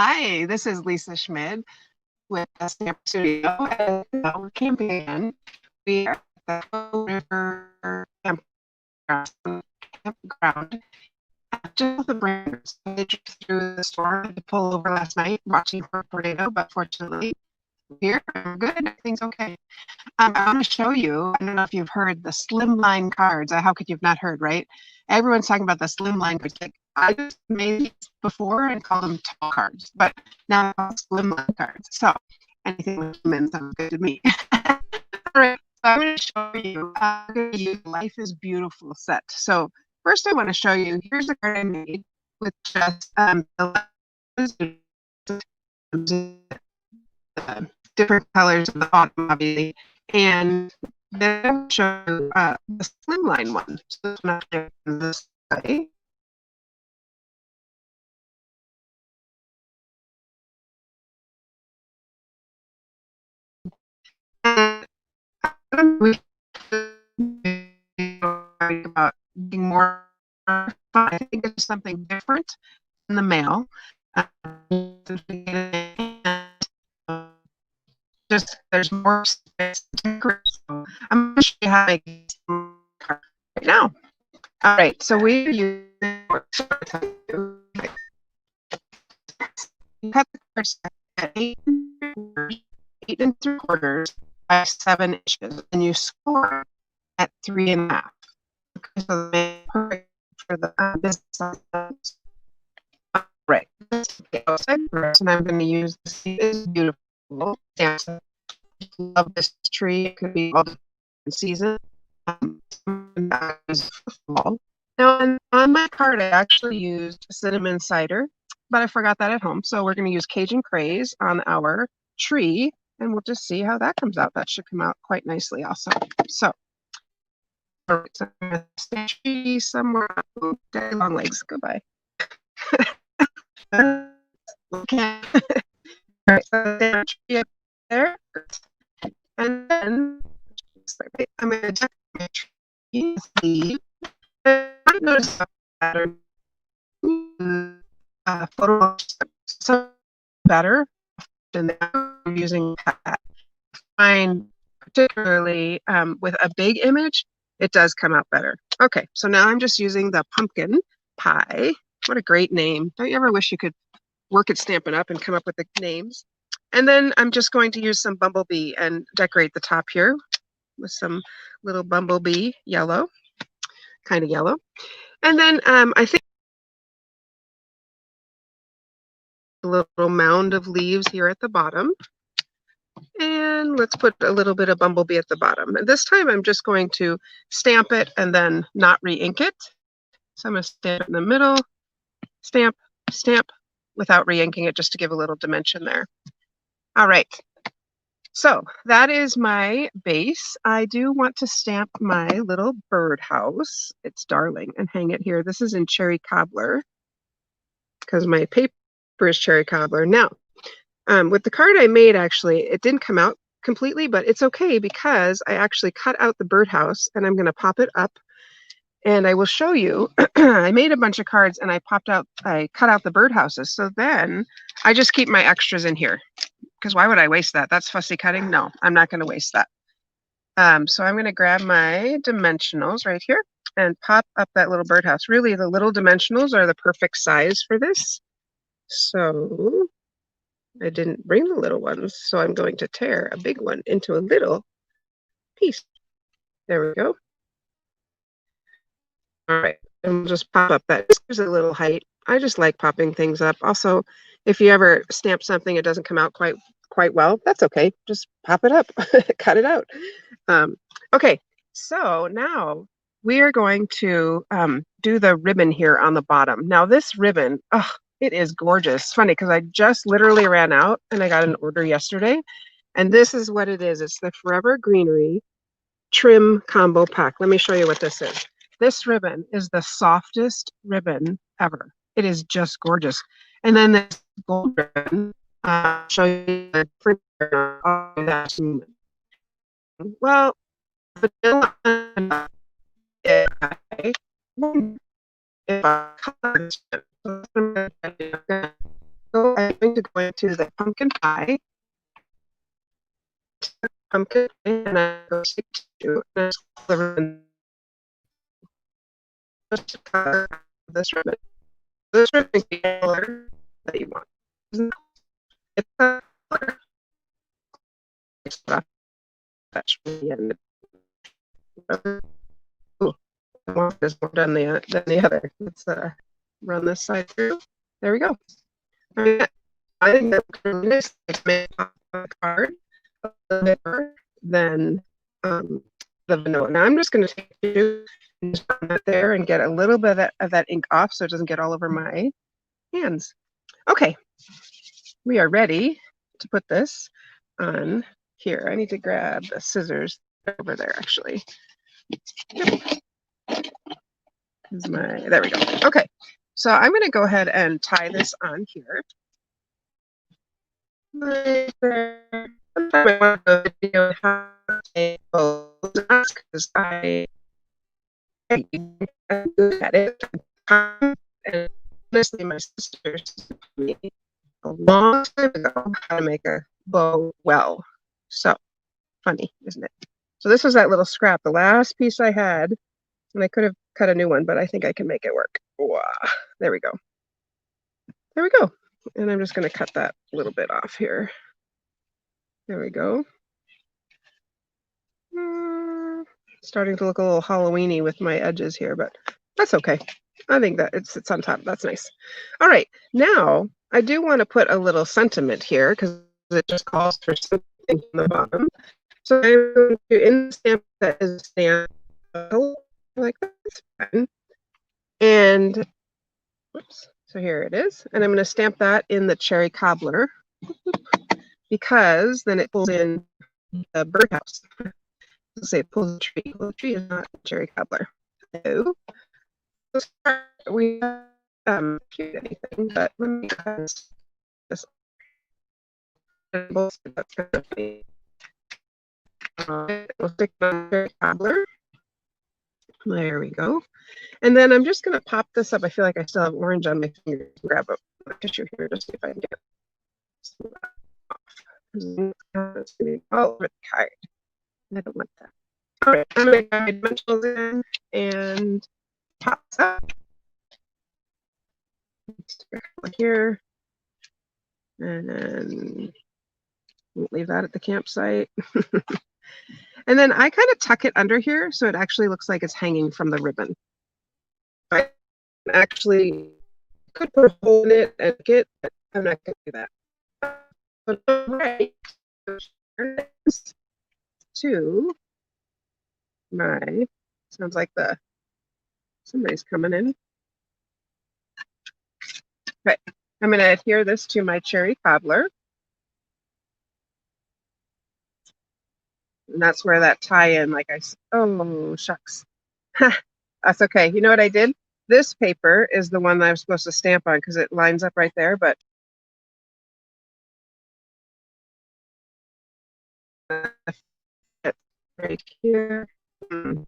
Hi, this is Lisa Schmid with the Stamp Studio at we're camping again. We are at the Hoh River campground just the Branders. They drove through the storm. I had to pull over last night watching for a tornado, but fortunately, here I'm good. Everything's okay. I want to show you. I don't know if you've heard the slimline cards. How could you have not heard, right? Everyone's talking about the slimline cards. Like I just made these before and called them tall cards, but now slimline cards. So anything with humans sounds good to me. All right. So I'm going to show you how to use Life is Beautiful set. So first I want to show you, here's a card I made with just different colors at the bottom, obviously. And then I'll show you the slimline one. So this one this way. And about being more fun. I think it's something different in the mail. Just there's more space to so I'm going to show you how to make it right now. All right, so we use cut the cards at 8 3/4 by 7 inches, and you score at 3.5. Okay, so perfect for the this size. Right. Outside first, and I'm going to use this. It is beautiful. Love this tree. It could be all different seasons. Fall. Now, on my card, I actually used cinnamon cider, but I forgot that at home. So we're going to use Cajun Craze on our tree, and we'll just see how that comes out. That should come out quite nicely also. So, all right, so I'm going to tree somewhere. Daddy long legs. Goodbye. Okay. All right, so tree up there. And then I'm going to check my tree sleeve. I might notice a pattern. Photo so better than I'm using that. Find particularly with a big image, it does come out better. Okay, so now I'm just using the pumpkin pie. What a great name. Don't you ever wish you could work at Stampin' Up! And come up with the names? And then I'm just going to use some bumblebee and decorate the top here with some little bumblebee yellow, kind of yellow. And then I think a little mound of leaves here at the bottom. And let's put a little bit of bumblebee at the bottom. And this time I'm just going to stamp it and then not re-ink it. So I'm going to stamp it in the middle, stamp, stamp, without re-inking it, just to give a little dimension there. All right. So that is my base. I do want to stamp my little birdhouse. It's darling, and hang it here. This is in Cherry Cobbler because my paper is Cherry Cobbler. Now, with the card I made, actually, it didn't come out completely, but it's okay because I actually cut out the birdhouse and I'm going to pop it up. And I will show you, I made a bunch of cards and I cut out the birdhouses. So then I just keep my extras in here because why would I waste that? That's fussy cutting. No, I'm not going to waste that. So I'm going to grab my dimensionals right here and pop up that little birdhouse. Really, the little dimensionals are the perfect size for this. So I didn't bring the little ones, so I'm going to tear a big one into a little piece. There we go. All right, and we'll just pop up that. There's a little height. I just like popping things up. Also, if you ever stamp something, it doesn't come out quite well, that's okay. Just pop it up, cut it out. Okay, so now we are going to do the ribbon here on the bottom. Now this ribbon, oh, it is gorgeous. It's funny because I just literally ran out and I got an order yesterday. And this is what it is. It's the Forever Greenery Trim Combo Pack. Let me show you what this is. This ribbon is the softest ribbon ever. It is just gorgeous. And then this gold ribbon, I'll show you the different of that. Well, vanilla, if I color So I'm going to go into the pumpkin pie. Pumpkin pie, and I go to the ribbon. This ribbon. This ribbon can be the color that you want. It's a color. It's not touch me and ooh, one is more done than the other. Let's run this side through. There we go. I think that's really nice to make a card a little bit more than the vanilla. Now I'm just going to take you and just put that there and get a little bit of that ink off so it doesn't get all over my hands. Okay, we are ready to put this on here. I need to grab the scissors over there actually. There we go. Okay, so I'm going to go ahead and tie this on here. I want to video how to take photos because I'm good at it. And honestly, my sister taught me a long time ago how to make a bow well. So funny, isn't it? So this was that little scrap, the last piece I had, and I could have cut a new one, but I think I can make it work. Wow. There we go. There we go. And I'm just going to cut that little bit off here. There we go. Starting to look a little Halloween-y with my edges here, but that's okay. I think that it sits on top. That's nice. All right, now I do want to put a little sentiment here because it just calls for something on the bottom. So I'm going to, in the stamp that is a stamp, like that's fine. And oops, so here it is. And I'm going to stamp that in the cherry cobbler because then it pulls in the birdhouse. Say pull the tree. Well, the tree is not a cherry cobbler. So we shoot anything, but let me this. We'll stick on cherry cobbler. There we go. And then I'm just going to pop this up. I feel like I still have orange on my fingers. Grab a tissue here to see if I can get some off. It's going to be all over the card. I don't want that. All right, I'm going to go my dimensionals in and pop this up. Here. And then leave that at the campsite. And then I kind of tuck it under here so it actually looks like it's hanging from the ribbon. I actually could put a hole in it and get, but I'm not going to do that. But all right, to my, sounds like somebody's coming in. Okay, I'm going to adhere this to my cherry cobbler. And that's where that tie-in, like oh, shucks. That's okay. You know what I did? This paper is the one that I'm supposed to stamp on because it lines up right there, but right here. Here's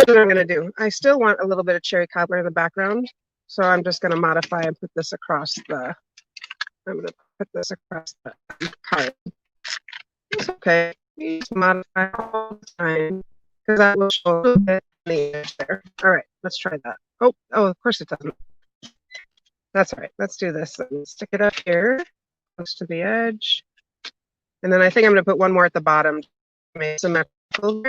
what I'm going to do. I still want a little bit of cherry cobbler in the background, so I'm just going to modify and put this across the, I'm going to put this across the card. It's okay. You just modify all the time because that will show a little bit on the edge there. All right, let's try that. Oh, of course it doesn't. That's all right. Let's do this. Stick it up here, close to the edge. And then I think I'm going to put one more at the bottom to make symmetrical.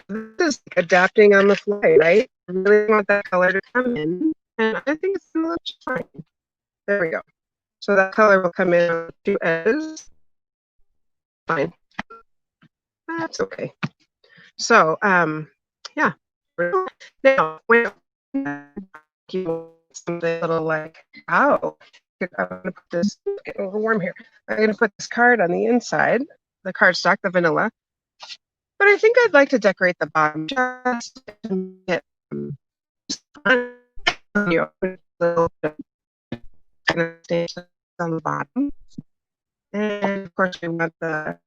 This is adapting on the fly, right? I really want that color to come in, and I think it's going to look fine. There we go. So that color will come in on the two edges. Fine. That's okay. So, yeah. Now, when you something a little like, oh, I'm going to put this, get a little warm here. I'm going to put this card on the inside, the cardstock, the vanilla. But I think I'd like to decorate the bottom just to get on the bottom. And of course, we want the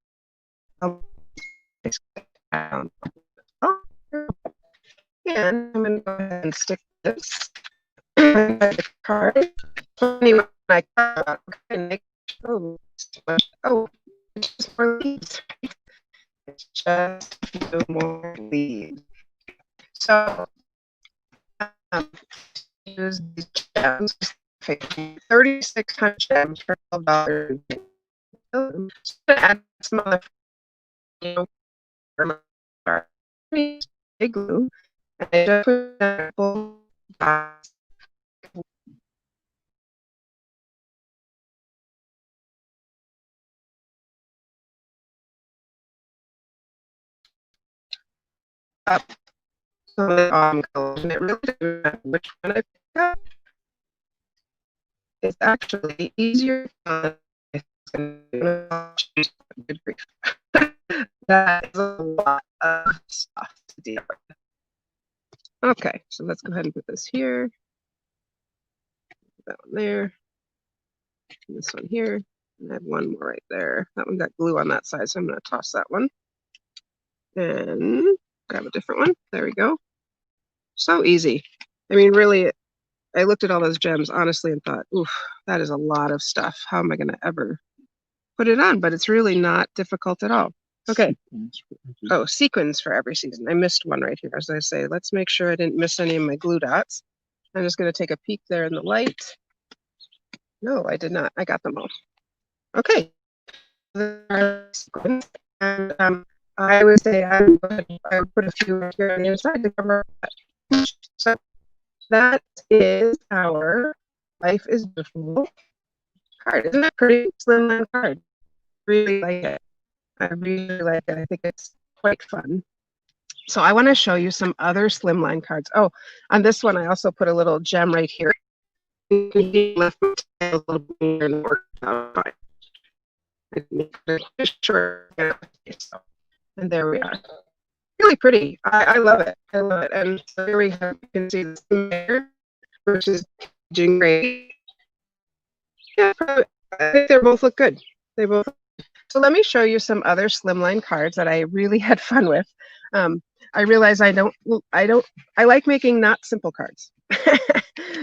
and I'm going to go ahead and stick this the card. Funny when I cut, okay, oh, it's just more leaves. It's just a few more leaves. So use these gems, 3,600 gems for $12. Add some other, big glue, and I just put a full box. Up so the colors, and it really doesn't matter which one I pick up. It's actually easier to that is a lot of stuff to deal with. Okay, so let's go ahead and put this here. Put that one there. And this one here. And I have one more right there. That one got glue on that side, so I'm going to toss that one. And grab a different one. There we go. So easy. I mean, really, I looked at all those gems, honestly, and thought, oof, that is a lot of stuff. How am I going to ever put it on? But it's really not difficult at all. Okay. Oh, sequins for every season. I missed one right here. As I say, let's make sure I didn't miss any of my glue dots. I'm just going to take a peek there in the light. No, I did not. I got them all. Okay. And I would say I would put a few here on the inside to cover that. So that is our Life is Beautiful card. Isn't that pretty? Slimline card. Really like it. I really like it. I think it's quite fun. So I want to show you some other slimline cards. Oh, on this one, I also put a little gem right here. Left a little bit here and worked out fine. And there we are. Really pretty. I love it. I love it. And so here we have, you can see this there, which is packaging great. Yeah, I think they both look good. They both. So let me show you some other slimline cards that I really had fun with. I realize I like making not simple cards.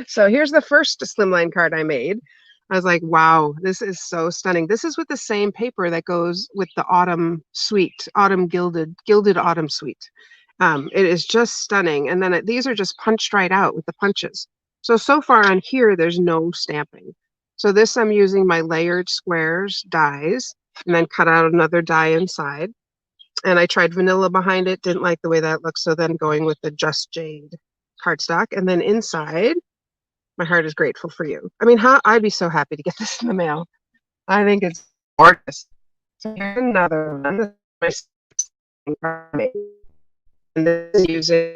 So here's the first slimline card I made. I was like, wow, this is so stunning. This is with the same paper that goes with the autumn suite, gilded autumn suite. It is just stunning. And then these are just punched right out with the punches. So far on here, there's no stamping. So this, I'm using my layered squares dies and then cut out another die inside. And I tried vanilla behind it, didn't like the way that looks. So then going with the Just Jade cardstock. And then inside, my heart is grateful for you. I mean, I'd be so happy to get this in the mail. I think it's gorgeous. So here's another one. And this is using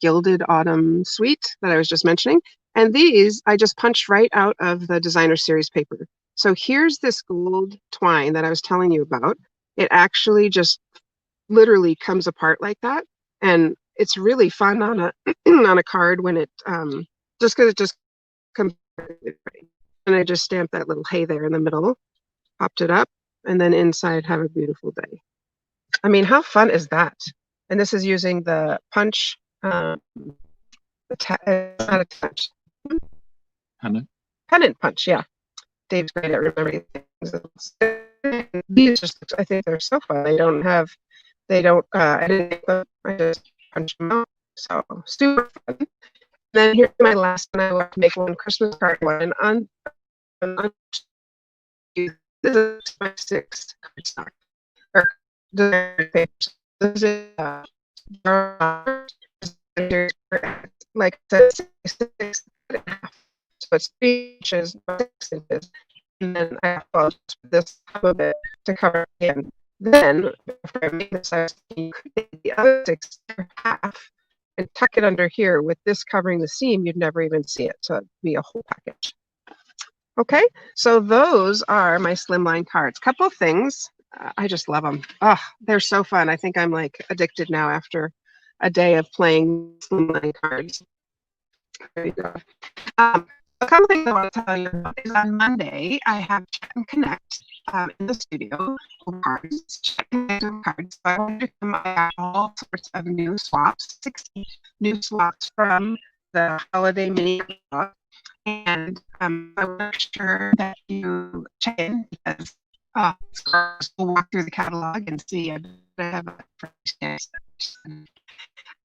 gilded autumn suite that I was just mentioning. And these I just punched right out of the designer series paper. So here's this gold twine that I was telling you about. It actually just literally comes apart like that. And it's really fun on a on a card when it just because it just comes. And I just stamped that little hay there in the middle, popped it up, and then inside have a beautiful day. I mean, how fun is that? And this is using the punch, not a touch. Pennant punch, yeah. Dave's great at remembering things. These just, I think they're so fun. I didn't make them, I just punch them out. So super fun. And then here's my last one. I want to make one Christmas card one. And this is my 6th cardstock. Or this is like I said, 6.5. So it's 3 inches, 6 inches. And then I have this top of it to cover it again. Then, after I make this, I was thinking you could take the other 6.5 and tuck it under here. With this covering the seam, you'd never even see it. So it'd be a whole package. Okay, so those are my slimline cards. Couple of things. I just love them. Oh, they're so fun. I think I'm like addicted now after a day of playing slimline cards. There you go. A couple things I want to tell you about is on Monday, I have Chat and Connect. in the studio cards, cards. So I wanted to come up with all sorts of new swaps, 60 new swaps from the holiday mini book. And I want to make sure that you check in because we'll walk through the catalog and see if I have a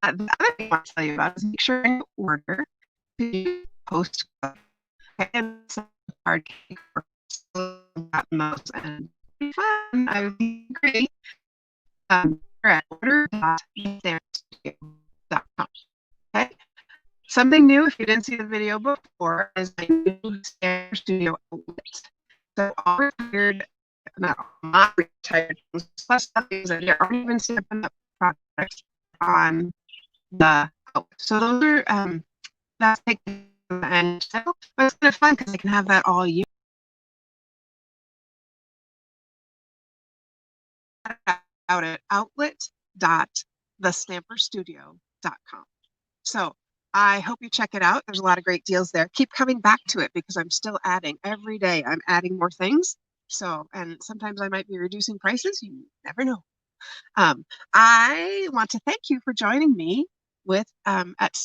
the other thing I want to tell you about is make sure in order to post and some card cake for those and fun. I would agree. At order.com. Okay. Something new, if you didn't see the video before, is my new Stamper Studio outlet. So all retired, not retired, plus things that aren't even stamping up products on the outlet. So those are that's taking and so it's kind of fun because I can have that all year. Out at outlet.thestamperstudio.com. So I hope you check it out. There's a lot of great deals there. Keep coming back to it because I'm still adding every day. I'm adding more things. So, and sometimes I might be reducing prices. You never know. I want to thank you for joining me with at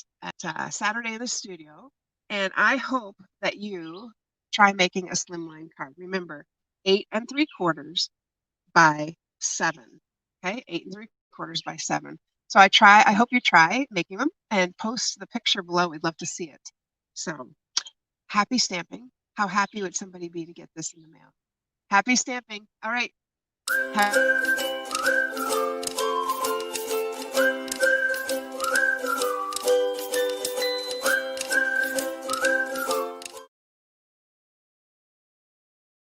Saturday in the Studio. And I hope that you try making a slimline card. Remember, 8 3/4 by 7. Okay, 8 3/4 by 7. So I hope you try making them and post the picture below. We'd love to see it. So happy stamping. How happy would somebody be to get this in the mail? Happy stamping. All right.